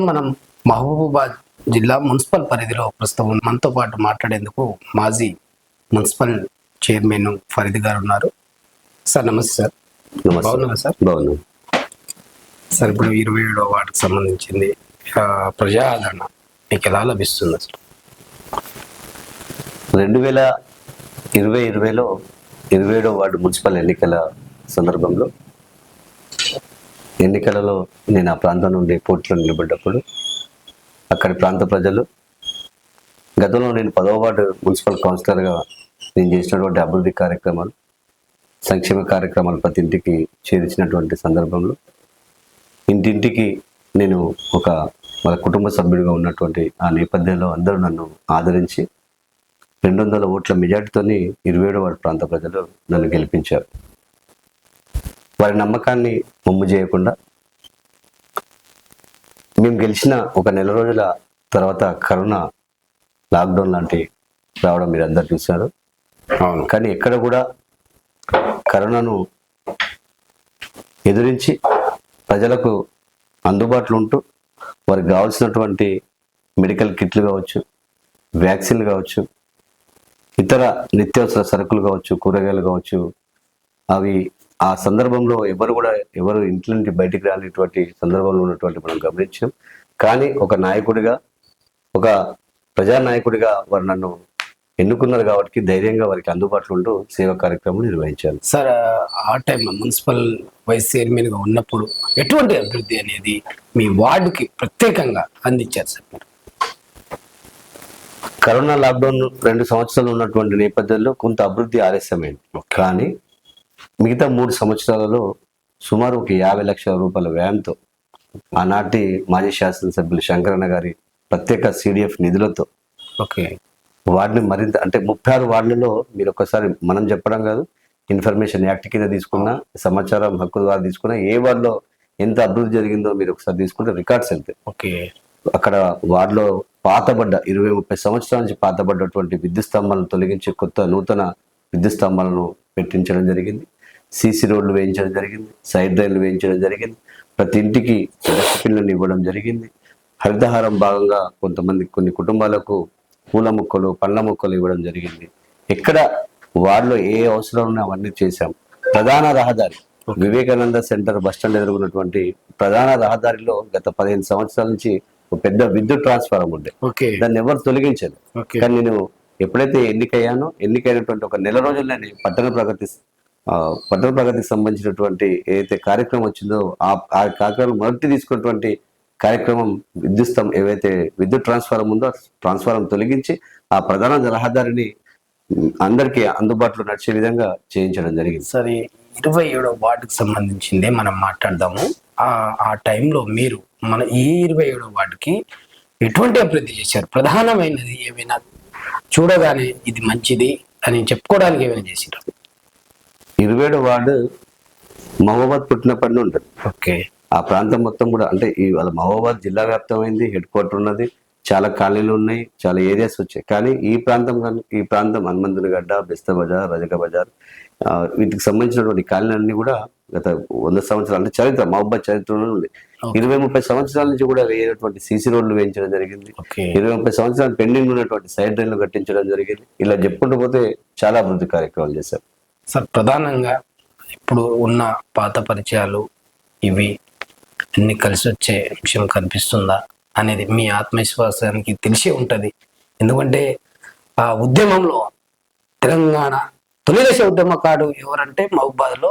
మనం మహబూబాబాద్ జిల్లా మున్సిపల్ పరిధిలో ప్రస్తుతం మనతో పాటు మాట్లాడేందుకు మాజీ మున్సిపల్ చైర్మన్ ఫరీద్ గారు ఉన్నారు. సార్ నమస్తే సార్. బాగున్నారా సార్? బాగున్నాను సార్. ఇప్పుడు 27వ వార్డుకు సంబంధించింది ప్రజా ఆదరణ మీకు ఎలా లభిస్తుంది సార్? 2020లో 27వ వార్డు మున్సిపల్ ఎన్నికల సందర్భంలో ఎన్నికలలో నేను ఆ ప్రాంతం నుండి పోటీలో నిలబడ్డప్పుడు అక్కడి ప్రాంత ప్రజలు గతంలో నేను 10వ వార్డు మున్సిపల్ కౌన్సిలర్గా నేను చేసినటువంటి అభివృద్ధి కార్యక్రమాలు, సంక్షేమ కార్యక్రమాలు ప్రతి ఇంటికి చేర్చినటువంటి సందర్భంలో ఇంటింటికి నేను వాళ్ళ కుటుంబ సభ్యుడిగా ఉన్నటువంటి ఆ నేపథ్యంలో అందరూ నన్ను ఆదరించి 200 ఓట్ల మెజార్టీతోని 27వ వార్డు ప్రాంత ప్రజలు నన్ను గెలిపించారు. వారి నమ్మకాన్ని వమ్ము చేయకుండా మేము గెలిచిన ఒక నెల రోజుల తర్వాత కరోనా లాక్డౌన్ లాంటి రావడం మీరు అందరు చూశారు. అవును. కానీ ఎక్కడ కూడా కరోనాను ఎదురించి ప్రజలకు అందుబాటులో ఉంటూ వారికి కావాల్సినటువంటి మెడికల్ కిట్లు కావచ్చు, వ్యాక్సిన్లు కావచ్చు, ఇతర నిత్యావసర సరుకులు కావచ్చు, కూరగాయలు కావచ్చు, అవి ఆ సందర్భంలో ఎవరు ఇంట్లో నుండి బయటికి రానిటువంటి సందర్భంలో ఉన్నటువంటి మనం గమనించాం. కానీ ఒక నాయకుడిగా, ఒక ప్రజానాయకుడిగా వారు నన్ను ఎన్నుకున్నారు కాబట్టి ధైర్యంగా వారికి అందుబాటులో ఉంటూ సేవా కార్యక్రమం నిర్వహించాను. సార్, ఆ టైంలో మున్సిపల్ వైస్ చైర్మన్గా ఉన్నప్పుడు ఎటువంటి అభివృద్ధి అనేది మీ వార్డుకి ప్రత్యేకంగా అందించారు సార్? కరోనా లాక్డౌన్ 2 సంవత్సరాలు ఉన్నటువంటి నేపథ్యంలో కొంత అభివృద్ధి ఆలస్యమైంది. కానీ మిగతా 3 సంవత్సరాలలో సుమారు ఒక 50 లక్షల రూపాయల వ్యయంతో ఆనాటి మాజీ శాసనసభ్యులు శంకరన్న గారి ప్రత్యేక CDF నిధులతో వార్డుని మరింత, అంటే 36 వార్డులలో మీరు ఒక్కసారి మనం చెప్పడం కాదు, ఇన్ఫర్మేషన్ యాక్ట్ కింద తీసుకున్నా, సమాచారం హక్కు ద్వారా తీసుకున్నా, ఏ వార్డులో ఎంత అభివృద్ధి జరిగిందో మీరు ఒకసారి తీసుకుంటే రికార్డ్స్ వెళ్తాయి. అక్కడ వార్డులో పాతబడ్డ 20-30 సంవత్సరాల నుంచి పాతబడ్డటువంటి విద్యుత్ స్తంభాలను తొలగించి కొత్త నూతన విద్యుత్ స్తంభాలను పెట్టించడం జరిగింది. CC రోడ్లు వేయించడం జరిగింది. సైడ్ రైళ్లు వేయించడం జరిగింది. ప్రతి ఇంటికి డస్ట్బిన్లను ఇవ్వడం జరిగింది. హరితహారం భాగంగా కొన్ని కుటుంబాలకు పూల మొక్కలు, పండ్ల మొక్కలు ఇవ్వడం జరిగింది. ఎక్కడ వార్డులో ఏ అవసరం ఉన్నా అవన్నీ చేశాం. ప్రధాన రహదారి వివేకానంద సెంటర్ బస్టాండ్ ఎదుర్కొన్నటువంటి ప్రధాన రహదారిలో గత 15 సంవత్సరాల నుంచి ఒక పెద్ద విద్యుత్ ట్రాన్స్ఫారం ఉండే, దాన్ని ఎవరు తొలగించారు. కానీ నేను ఎప్పుడైతే ఎన్నికైనటువంటి ఒక నెల రోజుల్లోనే పట్టణ ప్రగతికి సంబంధించినటువంటి ఏదైతే కార్యక్రమం వచ్చిందో ఆ కార్యక్రమం మొదటి తీసుకున్నటువంటి కార్యక్రమం ఏవైతే విద్యుత్ ట్రాన్స్ఫారం ఉందో ట్రాన్స్ఫారం తొలగించి ఆ ప్రధాన రహదారిని అందరికీ అందుబాటులో నడిచే విధంగా చేయించడం జరిగింది. సరే, 27వ వార్డుకి సంబంధించిందే మనం మాట్లాడదాము. ఆ టైంలో మీరు ఈ 27వ వార్డుకి ఎటువంటి అభివృద్ధి చేశారు? ప్రధానమైనది ఏమైనా చూడగానే ఇది మంచిది అని చెప్పుకోవడానికి ఏమైనా చేశారు? 27వ వార్డు మహబూబాబాద్ పుట్టినప్పటి నుండి ఉంటుంది. ఆ ప్రాంతం మొత్తం కూడా, అంటే వాళ్ళ మహబూబాబాద్ జిల్లా వ్యాప్తమైంది, హెడ్ క్వార్టర్ ఉన్నది, చాలా కాలనీలు ఉన్నాయి, చాలా ఏరియాస్ వచ్చాయి. కానీ ఈ ప్రాంతం హనుమంతునిగడ్డ, బెస్త బజార్, రజక బజార్, వీటికి సంబంధించినటువంటి కాలనీలన్నీ కూడా గత 100 సంవత్సరాల అంటే చరిత్ర, మహబూబాబాద్ చరిత్రలో ఉంది. 20-30 సంవత్సరాల నుంచి కూడా వేయనటువంటి CC రోడ్లు వేయించడం జరిగింది. 20-30 సంవత్సరాలు పెండింగ్ ఉన్నటువంటి సైడ్ రైళ్లు కట్టించడం జరిగింది. ఇలా చెప్పుకుంటూ పోతే చాలా అభివృద్ధి కార్యక్రమాలు చేశారు. సార్, ప్రధానంగా ఇప్పుడు ఉన్న పాత పరిచయాలు ఇవి అన్ని కలిసి వచ్చే విషయం కనిపిస్తుందా అనేది మీ ఆత్మవిశ్వాసానికి తెలిసే ఉంటుంది. ఎందుకంటే ఆ ఉద్యమంలో తెలంగాణ తొలి దశ ఉద్యమకారుడు ఎవరంటే మహబూబాబాద్లో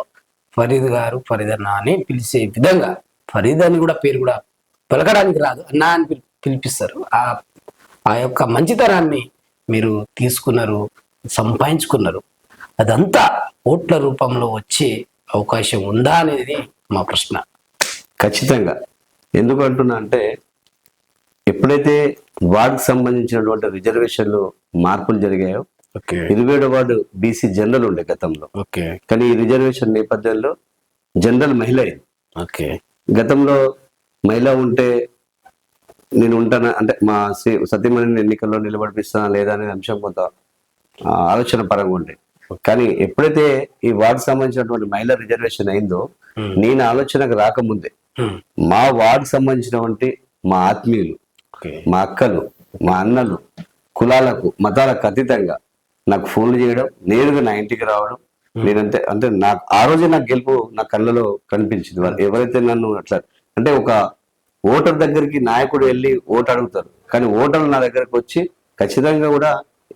ఫరీద్ అన్న అని పిలిచే విధంగా, ఫరీద్ అని కూడా పేరు కూడా పలకడానికి రాదు, అన్నా అని పిలిపిస్తారు. ఆ యొక్క మంచితనాన్ని మీరు తీసుకున్నారు, సంపాదించుకున్నారు. అదంతా ఓట్ల రూపంలో వచ్చే అవకాశం ఉందా అనేది మా ప్రశ్న. ఖచ్చితంగా. ఎందుకు అంటున్నా అంటే, ఎప్పుడైతే వార్డుకు సంబంధించినటువంటి రిజర్వేషన్లు మార్పులు జరిగాయో, 27వ వార్డు BC జనరల్ ఉండే గతంలో. కానీ ఈ రిజర్వేషన్ నేపథ్యంలో జనరల్ మహిళ అయింది. గతంలో మహిళ ఉంటే నేను ఉంటానా అంటే మా సతీమణిని ఎన్నికల్లో నిలబడిపిస్తానా లేదా అనే అంశం కొంత ఆలోచన పరంగా ఉండే. కానీ ఎప్పుడైతే ఈ వార్డు సంబంధించినటువంటి మహిళా రిజర్వేషన్ అయిందో, నేను ఆలోచనకు రాకముందే మా వార్డు సంబంధించినటువంటి మా ఆత్మీయులు, ఓకే. మా అక్కలు, మా అన్నలు, కులాలకు మతాలకు అతీతంగా నాకు ఫోన్లు చేయడం, నేరుగా నా ఇంటికి రావడం. నేనంటే అంటే నాకు ఆ రోజే నాకు గెలుపు నా కళ్ళలో కనిపించింది. వాళ్ళు ఎవరైతే నన్ను అట్లా అంటే ఒక ఓటర్ దగ్గరికి నాయకుడు వెళ్ళి ఓటు అడుగుతారు, కానీ ఓటర్లు నా దగ్గరకు వచ్చి ఖచ్చితంగా కూడా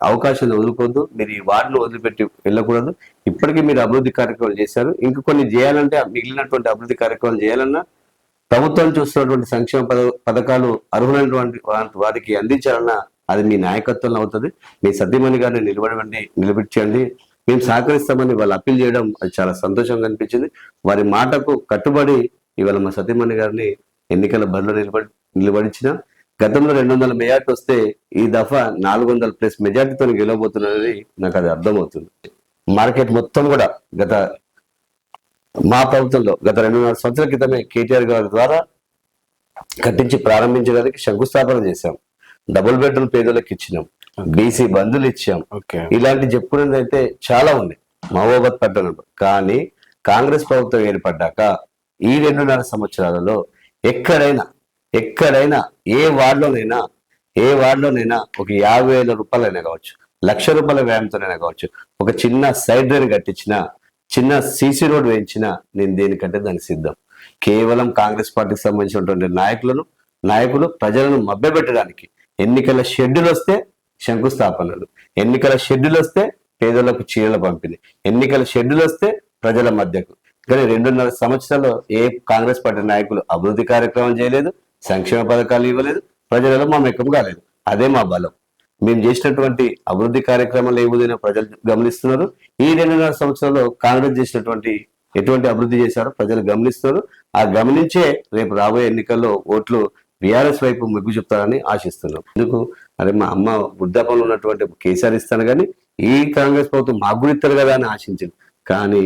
అవకాశాలు వదులుకోవద్దు, మీరు ఈ వార్డును వదిలిపెట్టి వెళ్ళకూడదు, ఇప్పటికీ మీరు అభివృద్ధి కార్యక్రమాలు చేశారు, ఇంకా కొన్ని చేయాలంటే మిగిలినటువంటి అభివృద్ధి కార్యక్రమాలు చేయాలన్నా ప్రభుత్వం చూస్తున్నటువంటి సంక్షేమ పథకాలు అర్హులైనటువంటి వారికి అందించాలన్నా అది మీ నాయకత్వంలో అవుతుంది. మీ సతీమణి గారిని నిలబెట్టండి, మేము సహకరిస్తామని వాళ్ళు అప్పీల్ చేయడం అది చాలా సంతోషంగా అనిపించింది. వారి మాటకు కట్టుబడి ఇవాళ మా సతీమణి గారిని ఎన్నికల బరిలో నిలబడించిన. గతంలో 200 మెజార్టీ వస్తే ఈ దఫా 400+ మెజార్టీతో గెలవబోతున్నది నాకు అది అర్థమవుతుంది. మార్కెట్ మొత్తం కూడా మా ప్రభుత్వంలో గత 2.5 సంవత్సరాల క్రితమే కేటీఆర్ గారి ద్వారా కట్టించి ప్రారంభించడానికి శంకుస్థాపన చేశాం. డబుల్ బెడ్రూమ్ పేదలకు ఇచ్చినాం, బీసీ బంధులు ఇచ్చాం. ఇలాంటి చెప్పుకునేది అయితే చాలా ఉన్నాయి మహబూబాబాద్ పట్టణంలో. కానీ కాంగ్రెస్ ప్రభుత్వం ఏర్పడ్డాక ఈ 2.5 సంవత్సరాలలో ఎక్కడైనా ఏ వార్డులోనైనా ఒక 50,000 రూపాయలైనా కావచ్చు, 1,00,000 రూపాయల వ్యయంతోనైనా కావచ్చు, ఒక చిన్న సైడ్ డ్రైన్ కట్టించిన, చిన్న సీసీ రోడ్ వేయించినా నేను దేనికంటే దానికి సిద్ధం. కేవలం కాంగ్రెస్ పార్టీకి సంబంధించినటువంటి నాయకులు ప్రజలను మభ్యపెట్టడానికి ఎన్నికల షెడ్యూల్ వస్తే శంకుస్థాపనలు, ఎన్నికల షెడ్యూల్ వస్తే పేదలకు చీరల పంపిణీ, ఎన్నికల షెడ్యూల్ వస్తే ప్రజల మధ్యకు. కానీ 2.5 సంవత్సరాల్లో ఏ కాంగ్రెస్ పార్టీ నాయకులు అభివృద్ధి కార్యక్రమం చేయలేదు, సంక్షేమ పథకాలు ఇవ్వలేదు, ప్రజలలో మమేకం కాలేదు. అదే మా బలం. మేము చేసినటువంటి అభివృద్ధి కార్యక్రమాలు ఏముదైనా ప్రజలు గమనిస్తున్నారు. ఈ 2.5 సంవత్సరాల్లో కాంగ్రెస్ చేసినటువంటి ఎటువంటి అభివృద్ధి చేశారో ప్రజలు గమనిస్తున్నారు. ఆ గమనించే రేపు రాబోయే ఎన్నికల్లో ఓట్లు బీఆర్ఎస్ వైపు మొగ్గు చెప్తారని ఆశిస్తున్నాం. ఎందుకు అరే మా అమ్మ వృద్ధాపంలో ఉన్నటువంటి కేసీఆర్ ఇస్తాను కానీ ఈ కాంగ్రెస్ ప్రభుత్వం మాకు కూడా ఇస్తారు కదా అని ఆశించింది. కానీ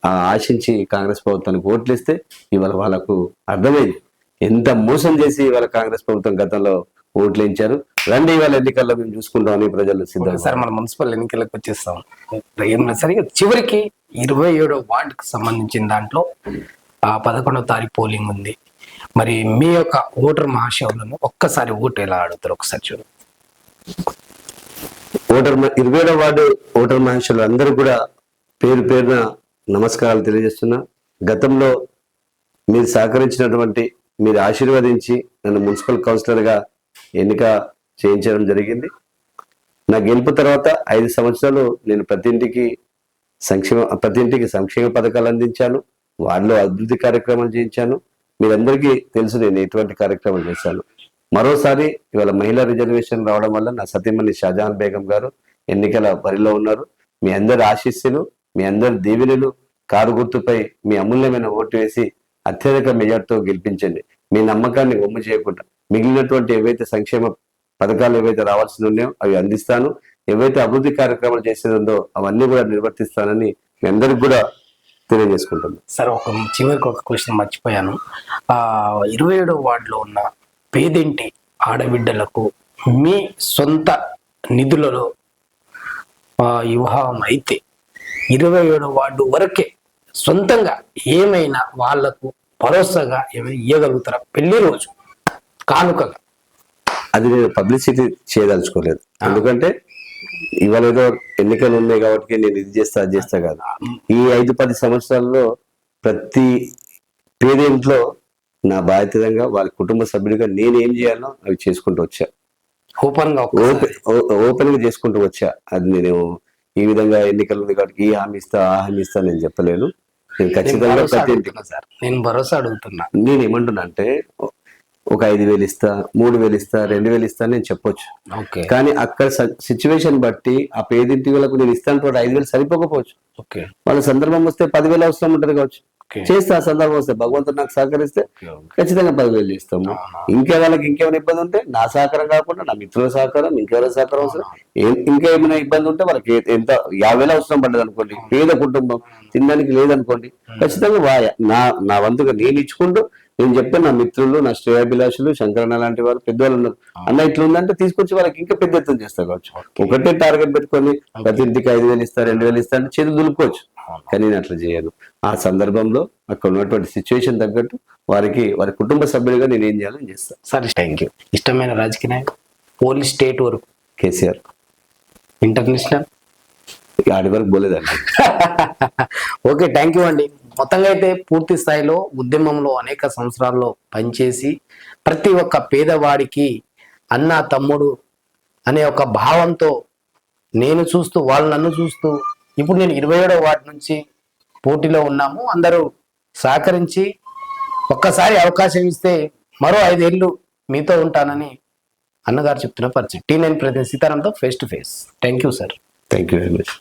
ఆ ఆశించి కాంగ్రెస్ ప్రభుత్వానికి ఓట్లు ఇస్తే ఇవాళ వాళ్ళకు అర్థమైంది ఎంత మోసం చేసి ఇవాళ కాంగ్రెస్ ప్రభుత్వం గతంలో ఓట్లు ఇచ్చారు. రండి ఇవాళ ఎన్నికల్లో మేము చూసుకుంటామని ప్రజలు సిద్ధంగా. సార్ మన మున్సిపల్ ఎన్నికలకు వచ్చేస్తాం. సరిగా చివరికి 27వ వార్డుకి సంబంధించిన దాంట్లో 11వ తారీఖు పోలింగ్ ఉంది. మరి మీ యొక్క ఓటర్ మహాశయులను ఒక్కసారి ఓటు ఎలా ఆడుతారు ఒకసారి చూడండి. 27వ వార్డు ఓటర్ మహాశయులు అందరూ కూడా పేరున నమస్కారాలు తెలియజేస్తున్నా. గతంలో మీరు సహకరించినటువంటి, మీరు ఆశీర్వదించి నన్ను మున్సిపల్ కౌన్సిలర్గా ఎన్నిక చేయించడం జరిగింది. నా గెలుపు తర్వాత 5 సంవత్సరాలు నేను ప్రతి ఇంటికి సంక్షేమ పథకాలు అందించాను, వార్డులో అభివృద్ధి కార్యక్రమాలు చేయించాను. మీరందరికీ తెలుసు నేను ఎటువంటి కార్యక్రమాలు చేశాను. మరోసారి ఇవాళ మహిళా రిజర్వేషన్ రావడం వల్ల నా సతీమణి షాజహాన్ బేగం గారు ఎన్నికల బరిలో ఉన్నారు. మీ అందరి ఆశీస్సులు, మీ అందరి దీవెనలు, కారు గుర్తుపై మీ అమూల్యమైన ఓటు వేసి అత్యధిక మెజార్టీతో గెలిపించండి. మీ నమ్మకాన్ని ఒమ్ము చేయకుండా మిగిలినటువంటి ఏవైతే సంక్షేమ పథకాలు ఏవైతే రావాల్సి ఉన్నాయో అవి అందిస్తాను. ఏవైతే అభివృద్ధి కార్యక్రమాలు చేసేది ఉందో అవన్నీ కూడా నిర్వర్తిస్తానని మీ అందరికి కూడా తెలియజేసుకుంటాను. సార్ చివరికి ఒక క్వశ్చన్ మర్చిపోయాను. 27వ వార్డులో ఉన్న పేదింటి ఆడబిడ్డలకు మీ సొంత నిధులలో వివాహం అయితే 27వ వార్డు వరకే సొంతంగా ఏమైనా వాళ్లకు భరోసాగా ఏమైనా ఇవ్వగలుగుతారా పెళ్లి రోజు కానుకగా? అది నేను పబ్లిసిటీ చేయదలుచుకోలేదు. ఎందుకంటే ఇవాళ ఏదో ఎన్నికలు ఉన్నాయి కాబట్టి నేను ఇది చేస్తా అది చేస్తా కాదు. ఈ 5-10 సంవత్సరాల్లో ప్రతి పేదింట్లో నా బాధ్యతగా వాళ్ళ కుటుంబ సభ్యుడిగా నేను ఏం చేయాలో అవి చేసుకుంటూ వచ్చా. ఓపెన్ గా చేసుకుంటూ వచ్చా. అది నేను ఈ విధంగా ఎన్నికలు ఉంది కాబట్టి ఈ హామీ ఇస్తా ఆ హామీ ఇస్తా నేను చెప్పలేను. నేను ఖచ్చితంగా ప్రతి ఇంటికి నేను భరోసా అడుగుతున్నా. నేను ఏమంటున్నా అంటే ఒక 5,000 ఇస్తా, 3,000 ఇస్తా, 2,000 ఇస్తా నేను చెప్పొచ్చు. కానీ అక్కడ సిచ్యువేషన్ బట్టి ఆ పేదింటి వాళ్ళకు నేను ఇస్తాను 5,000 సరిపోకపోవచ్చు. వాళ్ళ సందర్భం వస్తే 10,000 అవసరం ఉంటుంది కావచ్చు. చేస్తే ఆ సందర్భం వస్తే భగవంతుడు నాకు సహకరిస్తే ఖచ్చితంగా 10,000 చేస్తాము. ఇంకా వాళ్ళకి ఇంకేమైనా ఇబ్బంది ఉంటే నా సహకారం కాకుండా నా మిత్రుల సహకారం, ఇంకెవరి సహకారం అవసరం, ఇంకా ఏమైనా ఇబ్బంది ఉంటే వాళ్ళకి ఎంత 50,000 అవసరం పడ్డది అనుకోండి, పేద కుటుంబం తినడానికి లేదనుకోండి, ఖచ్చితంగా నా వంతుగా నేను ఇచ్చుకుంటూ నేను చెప్పాను. నా మిత్రులు, నా శ్రేయాభిలాషులు, శంకరన్న లాంటి వారు పెద్దవాళ్ళు ఉన్నారు. అన్న ఇట్లా ఉందంటే తీసుకొచ్చి వాళ్ళకి ఇంకా పెద్ద ఎత్తున చేస్తా కావచ్చు. ఒకటే టార్గెట్ పెట్టుకొని ప్రతి ఇంటికి 5,000 ఇస్తా, 2,000 ఇస్తా అంటే చేతులు దులుపుకోవచ్చు. కానీ నేను అట్లా చేయను. ఆ సందర్భంలో అక్కడ ఉన్నటువంటి సిచ్యువేషన్ తగ్గట్టు వారి కుటుంబ సభ్యులుగా నేను ఏం చేయాలో చేస్తాను. సరే, థ్యాంక్ యూ. ఇష్టమైన రాజకీయ నాయకుడు ఓన్లీ స్టేట్ వరకు, కేసీఆర్ ఇంటర్నేషనల్ ఆడి వరకు పోలేదండి. ఓకే, థ్యాంక్ యూ అండి. మొత్తంగా అయితే పూర్తి స్థాయిలో ఉద్యమంలో అనేక సంవత్సరాల్లో పనిచేసి ప్రతి ఒక్క పేదవాడికి అన్న తమ్ముడు అనే ఒక భావంతో నేను చూస్తూ వాళ్ళు నన్ను చూస్తూ ఇప్పుడు నేను 27వ వార్డు నుంచి పోటీలో ఉన్నాము. అందరూ సహకరించి ఒక్కసారి అవకాశం ఇస్తే మరో 5 ఏళ్ళు మీతో ఉంటానని అన్నగారు చెప్తున్న పరిస్థితి. T9 ప్రతినిధి సీతారాంతో face to face. Thank you sir. Thank you very much.